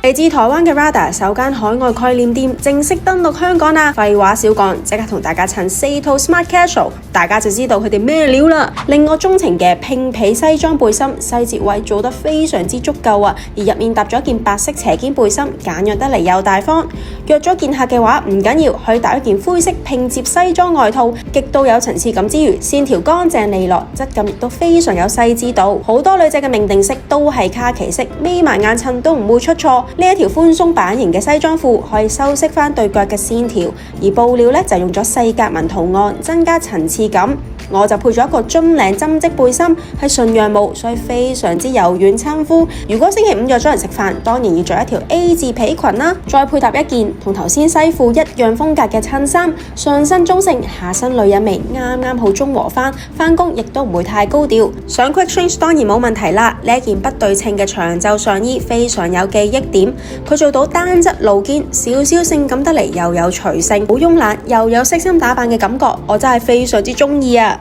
嚟自台灣嘅 Rada 首間海外概念店正式登陸香港啦！廢話少講，即刻同大家襯4套 Smart Casual， 大家就知道佢哋咩料啦！令我鍾情嘅拼皮西裝背心，細節位做得非常之足夠啊！而入面搭咗一件白色斜肩背心，簡約得嚟又大方。約咗見客嘅話唔緊要，可以搭一件灰色拼接西裝外套，極度有層次感之餘，線條乾淨利落，質感亦都非常有細緻度。好多女仔嘅命定色都係卡其色，眯埋眼襯都唔會出錯。呢一條寬鬆版型嘅西裝褲可以修飾翻對腳嘅線條，而布料咧就用咗細格紋圖案，增加層次感。我就配咗一個樽領針織背心，係純羊毛，所以非常之柔軟親膚。如果星期五約咗人食飯，當然要着一條 A 字皮裙啦，再配搭一件同頭先西褲一樣風格嘅襯衫，上身中性，下身女人味，啱啱好中和翻，返工亦都唔會太高調。上 quick change 當然冇問題啦，呢一件不對稱嘅長袖上衣非常有記憶點，佢做到單質露肩，少少性感得嚟又有隨性，好慵懶又有悉心打扮嘅感覺，我真係非常之中意啊！